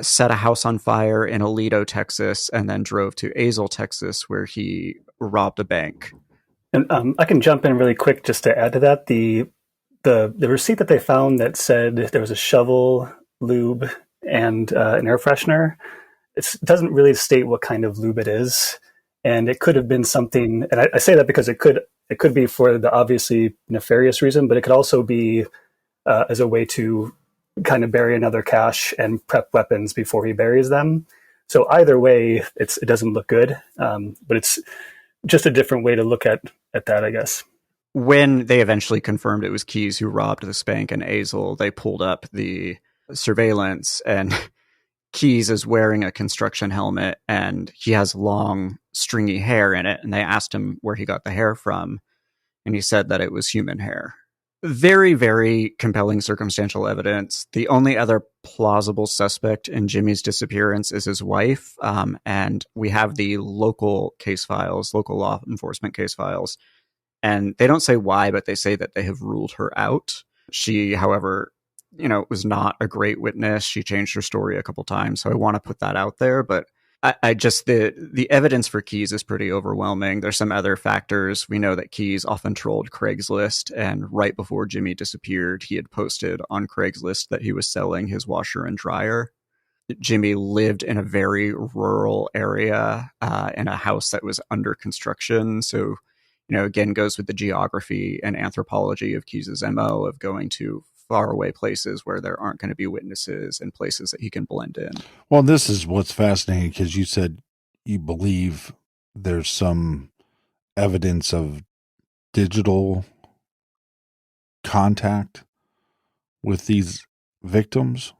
set a house on fire in Aledo, Texas, and then drove to Azle, Texas, where he robbed a bank. And I can jump in really quick just to add to that. The receipt that they found that said there was a shovel, lube, and an air freshener, it doesn't really state what kind of lube it is. And it could have been something, and I say that because it could be for the obviously nefarious reason, but it could also be as a way to kind of bury another cache and prep weapons before he buries them. So either way, it doesn't look good. But it's just a different way to look at that, I guess. When they eventually confirmed it was Keyes who robbed the Spank and Azel, they pulled up the surveillance, and Keyes is wearing a construction helmet and he has long, stringy hair in it. And they asked him where he got the hair from, and he said that it was human hair. Very, very compelling circumstantial evidence. The only other plausible suspect in Jimmy's disappearance is his wife. And we have the local case files, local law enforcement case files. And they don't say why, but they say that they have ruled her out. She, however, was not a great witness. She changed her story a couple times. So I want to put that out there. But I just, the evidence for Keyes is pretty overwhelming. There's some other factors. We know that Keyes often trolled Craigslist. And right before Jimmy disappeared, he had posted on Craigslist that he was selling his washer and dryer. Jimmy lived in a very rural area in a house that was under construction. So, again, goes with the geography and anthropology of Keyes' MO of going to faraway places where there aren't going to be witnesses and places that he can blend in. Well, this is what's fascinating, because you said you believe there's some evidence of digital contact with these victims.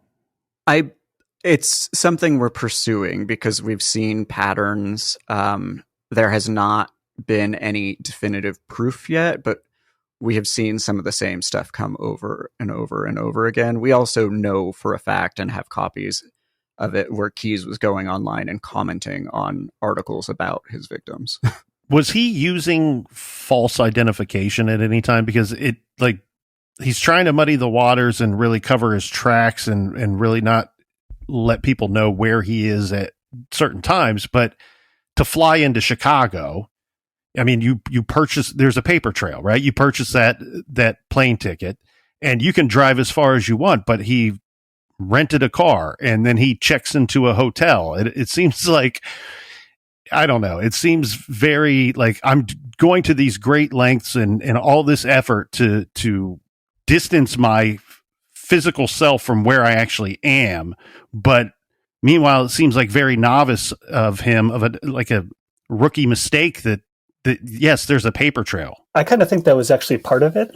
It's something we're pursuing because we've seen patterns. There has not been any definitive proof yet, but we have seen some of the same stuff come over and over and over again. We also know for a fact and have copies of it where Keyes was going online and commenting on articles about his victims. Was he using false identification at any time? Because he's trying to muddy the waters and really cover his tracks and really not let people know where he is at certain times. But to fly into Chicago, I mean, you purchase, there's a paper trail, right? You purchase that plane ticket and you can drive as far as you want, but he rented a car and then he checks into a hotel. It seems like, I don't know. It seems very like I'm going to these great lengths and all this effort to distance my physical self from where I actually am. But meanwhile, it seems like very novice of him, of a rookie mistake that yes, there's a paper trail. I kind of think that was actually part of it.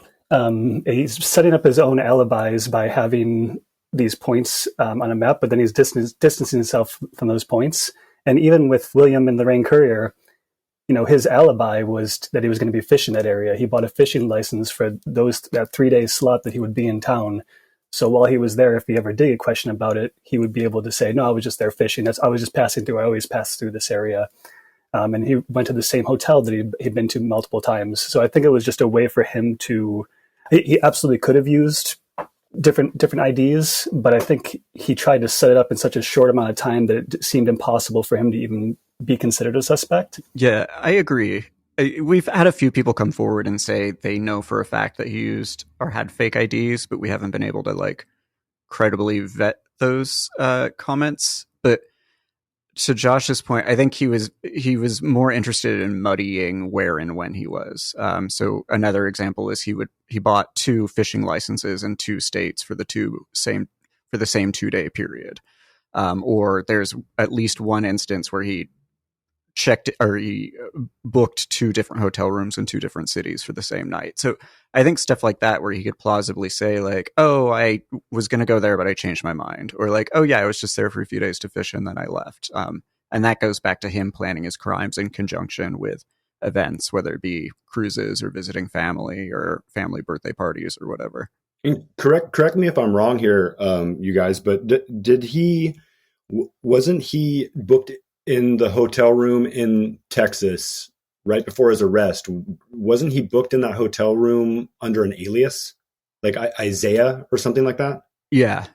He's setting up his own alibis by having these points on a map, but then he's distancing himself from those points. And even with William and the Rain Courier, his alibi was that he was going to be fishing that area. He bought a fishing license for that 3-day slot that he would be in town. So while he was there, if he ever did get questioned about it, he would be able to say, no, I was just there fishing. I was just passing through. I always pass through this area. And he went to the same hotel that he'd been to multiple times. So I think it was just a way for him to, he absolutely could have used different IDs, but I think he tried to set it up in such a short amount of time that it seemed impossible for him to even be considered a suspect. Yeah, I agree. We've had a few people come forward and say they know for a fact that he used or had fake IDs, but we haven't been able to credibly vet those comments. But to Josh's point, I think he was more interested in muddying where and when he was. So another example is he bought 2 fishing licenses in 2 states for the same 2-day period. Or there's at least one instance where he booked 2 different hotel rooms in 2 different cities for the same night. So I think stuff like that, where he could plausibly say oh, I was going to go there, but I changed my mind. Or oh yeah, I was just there for a few days to fish and then I left. And that goes back to him planning his crimes in conjunction with events, whether it be cruises or visiting family or family birthday parties or whatever. And correct me if I'm wrong here, you guys, but wasn't he booked in the hotel room in Texas right before his arrest? Wasn't he booked in that hotel room under an alias, like Isaiah or something like that? Yeah.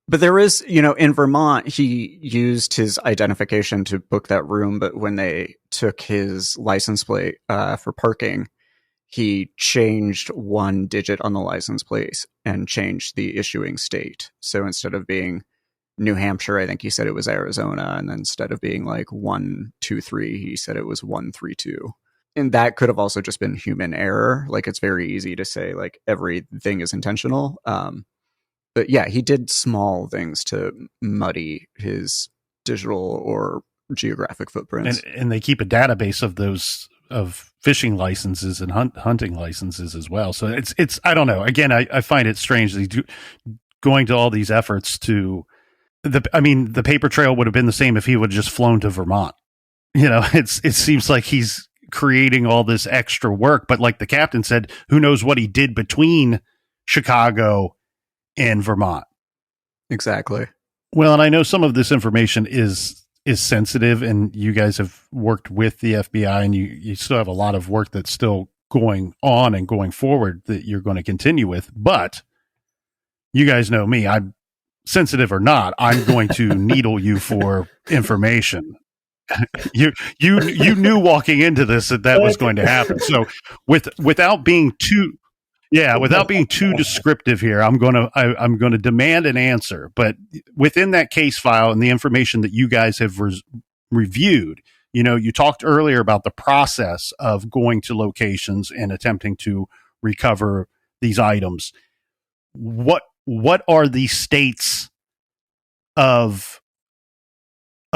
But there is, in Vermont, he used his identification to book that room. But when they took his license plate for parking, he changed 1 digit on the license plate and changed the issuing state. So instead of being New Hampshire, I think he said it was Arizona. And then instead of being 123, he said it was 132. And that could have also just been human error. It's very easy to say everything is intentional. But yeah, he did small things to muddy his digital or geographic footprints. And they keep a database of those of fishing licenses and hunting licenses as well. So it's I don't know. Again, I find it strange that he's going to all these efforts to the paper trail would have been the same if he would have just flown to Vermont. It seems like he's creating all this extra work, but like the captain said, who knows what he did between Chicago and Vermont. Exactly. Well, and I know some of this information is sensitive, and you guys have worked with the FBI, and you still have a lot of work that's still going on and going forward that you're going to continue with. But you guys know me. I'm sensitive or not, I'm going to needle you for information. You knew walking into this that was going to happen. So without being too descriptive here, I'm going to demand an answer. But within that case file and the information that you guys have reviewed, you talked earlier about the process of going to locations and attempting to recover these items. What are the states of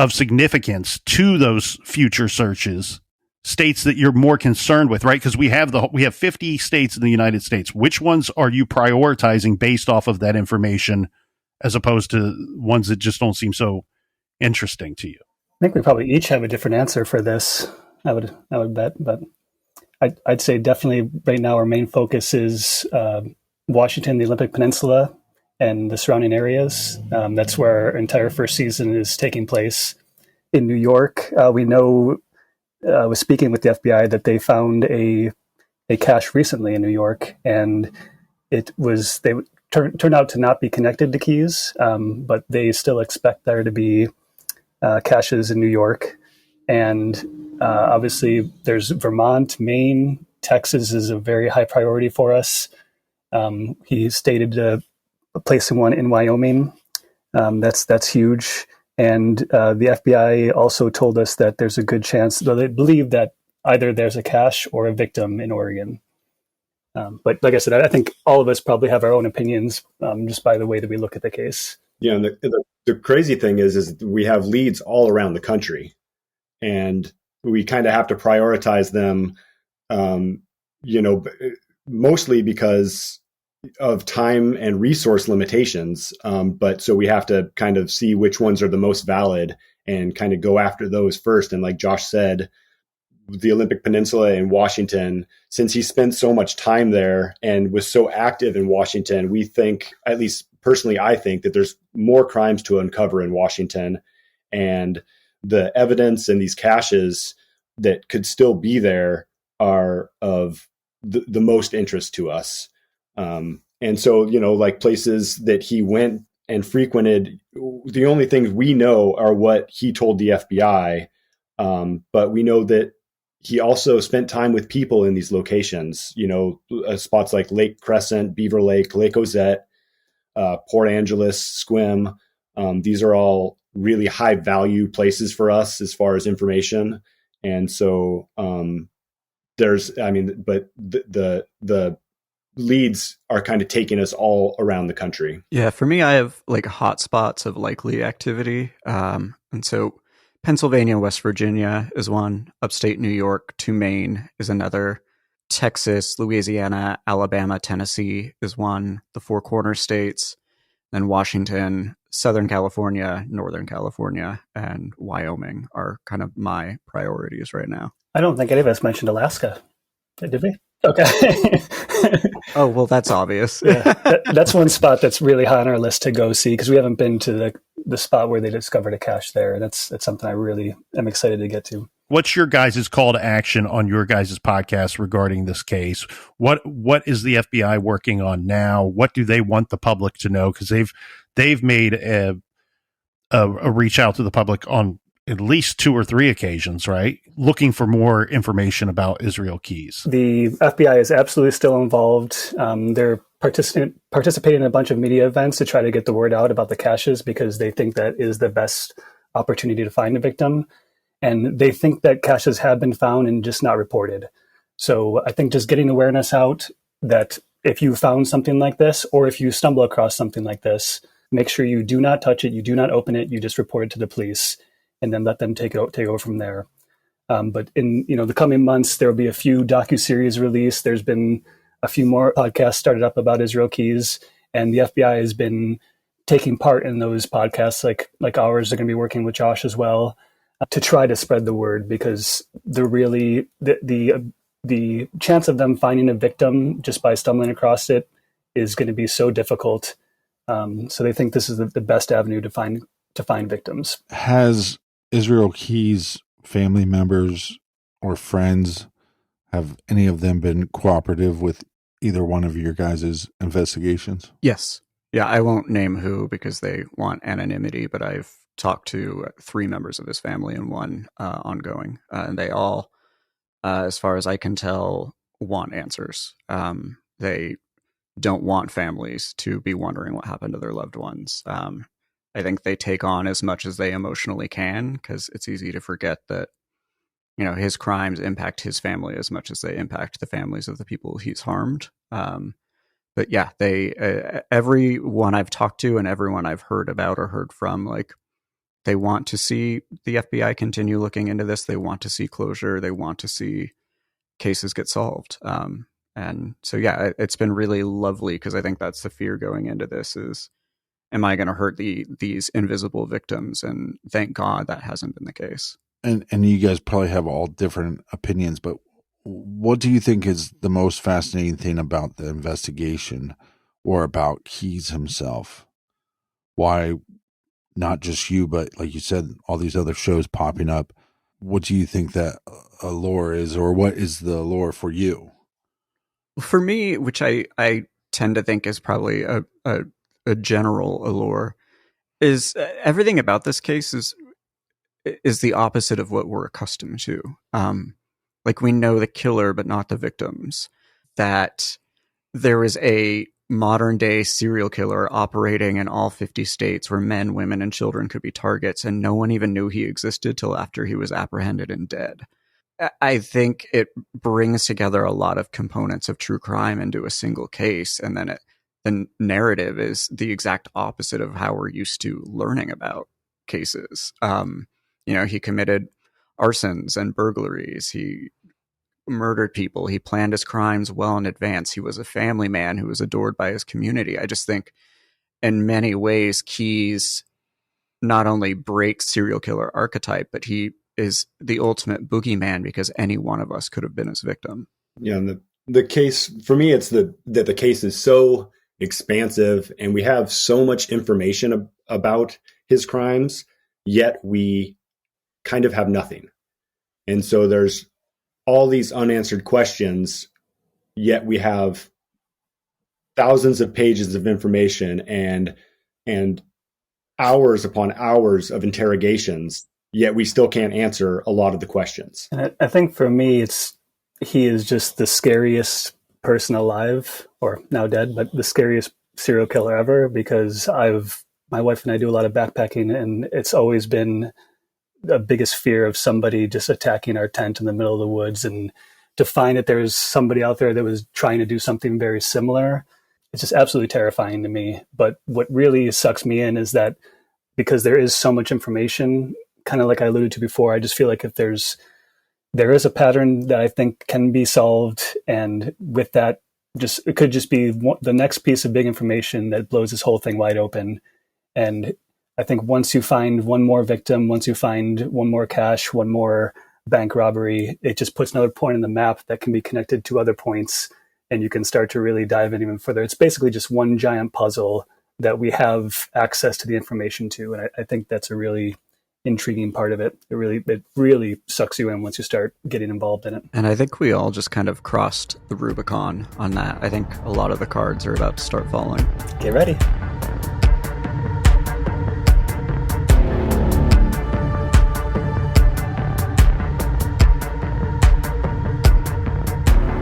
significance to those future searches, states that you're more concerned with, right? Because we have 50 states in the United States. Which ones are you prioritizing based off of that information, as opposed to ones that just don't seem so interesting to you? I think we probably each have a different answer for this. I would bet, but I'd say definitely right now our main focus is Washington, the Olympic Peninsula, and the surrounding areas. That's where our entire first season is taking place. In New York, we know, I was speaking with the FBI, that they found a cache recently in New York, and they turned out to not be connected to keys, but they still expect there to be caches in New York. And obviously there's Vermont, Maine, Texas is a very high priority for us. He stated placing one in Wyoming. That's huge. And the FBI also told us that there's a good chance, though they believe that either there's a cache or a victim in Oregon. But like I said, I think all of us probably have our own opinions just by the way that we look at the case. Yeah, and the crazy thing is we have leads all around the country, and we kind of have to prioritize them, mostly because of time and resource limitations. But so we have to kind of see which ones are the most valid and kind of go after those first. And like Josh said, the Olympic Peninsula in Washington, since he spent so much time there and was so active in Washington, we think, at least personally, I think that there's more crimes to uncover in Washington, and the evidence and these caches that could still be there are of the most interest to us. And so, like places that he went and frequented, the only things we know are what he told the FBI. But we know that he also spent time with people in these locations, spots like Lake Crescent, Beaver Lake, Lake Ozette, Port Angeles, Sequim. These are all really high value places for us as far as information. And so but the leads are kind of taking us all around the country. Yeah, for me, I have like hot spots of likely activity. And so Pennsylvania, West Virginia is one. Upstate New York to Maine is another. Texas, Louisiana, Alabama, Tennessee is one. The Four Corners states, then Washington, Southern California, Northern California, and Wyoming are kind of my priorities right now. I don't think any of us mentioned Alaska. Did we? Okay. Oh, well, that's obvious. Yeah, that's one spot that's really high on our list to go see, because we haven't been to the spot where they discovered a cache there. That's something I really am excited to get to. What's your guys' call to action on your guys' podcast regarding this case? What is the FBI working on now? What do they want the public to know? Because they've made a reach out to the public on at least 2 or 3 occasions, right? Looking for more information about Israel Keys. The FBI is absolutely still involved. They're participating in a bunch of media events to try to get the word out about the caches, because they think that is the best opportunity to find a victim. And they think that caches have been found and just not reported. So I think just getting awareness out that if you found something like this, or if you stumble across something like this, make sure you do not touch it, you do not open it, you just report it to the police, and then let them take over from there. But in the coming months, there will be a few docuseries released. There's been a few more podcasts started up about Israel Keys, and the FBI has been taking part in those podcasts, like ours. They're going to be working with Josh as well to try to spread the word, because the chance of them finding a victim just by stumbling across it is going to be so difficult. So they think this is the best avenue to find victims. Has Israel Keys family members or friends, have any of them been cooperative with either one of your guys' investigations? Yes. Yeah, I won't name who because they want anonymity, but I've talked to 3 members of his family and 1 ongoing. And they all, as far as I can tell, want answers. They don't want families to be wondering what happened to their loved ones. I think they take on as much as they emotionally can, because it's easy to forget that, his crimes impact his family as much as they impact the families of the people he's harmed. But yeah, everyone I've talked to and everyone I've heard about or heard from, they want to see the FBI continue looking into this. They want to see closure. They want to see cases get solved. And so, yeah, it's been really lovely, because I think that's the fear going into this is, am I going to hurt these invisible victims? And thank God that hasn't been the case. And you guys probably have all different opinions, but what do you think is the most fascinating thing about the investigation or about Keys himself? Why not just you, but like you said, all these other shows popping up? What do you think that allure is, or what is the allure for you? For me, which I tend to think is probably a general allure, is everything about this case is the opposite of what we're accustomed to. We know the killer, but not the victims. That there is a modern day serial killer operating in all 50 states where men, women, and children could be targets, and no one even knew he existed till after he was apprehended and dead. I think it brings together a lot of components of true crime into a single case, and then the narrative is the exact opposite of how we're used to learning about cases. He committed arsons and burglaries. He murdered people. He planned his crimes well in advance. He was a family man who was adored by his community. I just think in many ways, Keys not only breaks serial killer archetype, but he is the ultimate boogeyman, because any one of us could have been his victim. Yeah, and the case, for me, it's that the case is so expansive and we have so much information about his crimes, yet we kind of have nothing. And so there's all these unanswered questions, yet we have thousands of pages of information and hours upon hours of interrogations, yet we still can't answer a lot of the questions. And I think for me, he is just the scariest person alive, or now dead, but the scariest serial killer ever, because my wife and I do a lot of backpacking, and it's always been the biggest fear of somebody just attacking our tent in the middle of the woods. And to find that there's somebody out there that was trying to do something very similar, it's just absolutely terrifying to me. But what really sucks me in is that because there is so much information, kind of like I alluded to before, I just feel like if there is a pattern that I think can be solved, and with that, it could just be the next piece of big information that blows this whole thing wide open. And I think once you find one more victim, once you find one more cache, one more bank robbery, it just puts another point in the map that can be connected to other points, and you can start to really dive in even further. It's basically just one giant puzzle that we have access to the information to, and I think that's a really intriguing part of it. It really sucks you in once you start getting involved in it. And I think we all just kind of crossed the Rubicon on that. I think a lot of the cards are about to start falling. Get ready.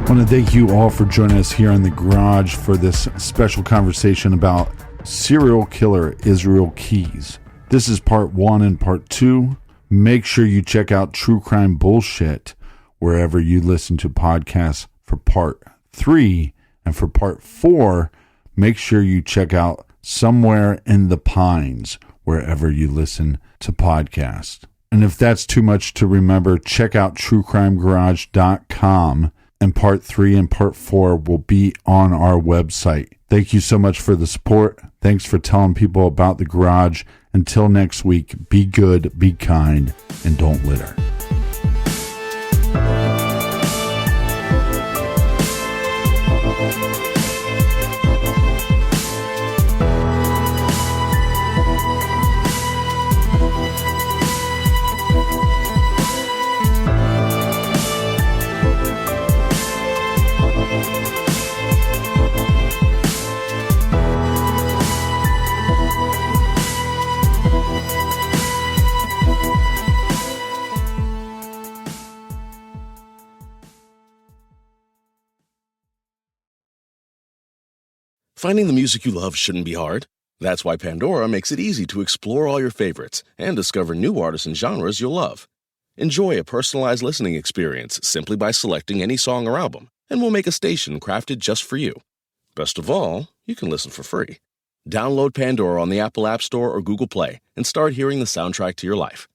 I want to thank you all for joining us here in the garage for this special conversation about serial killer Israel Keys. This is part 1 and part 2. Make sure you check out True Crime Bullshit wherever you listen to podcasts for part 3. And for part 4, make sure you check out Somewhere in the Pines wherever you listen to podcasts. And if that's too much to remember, check out truecrimegarage.com, and part 3 and part 4 will be on our website. Thank you so much for the support. Thanks for telling people about the garage. Until next week, be good, be kind, and don't litter. Finding the music you love shouldn't be hard. That's why Pandora makes it easy to explore all your favorites and discover new artists and genres you'll love. Enjoy a personalized listening experience simply by selecting any song or album, and we'll make a station crafted just for you. Best of all, you can listen for free. Download Pandora on the Apple App Store or Google Play and start hearing the soundtrack to your life.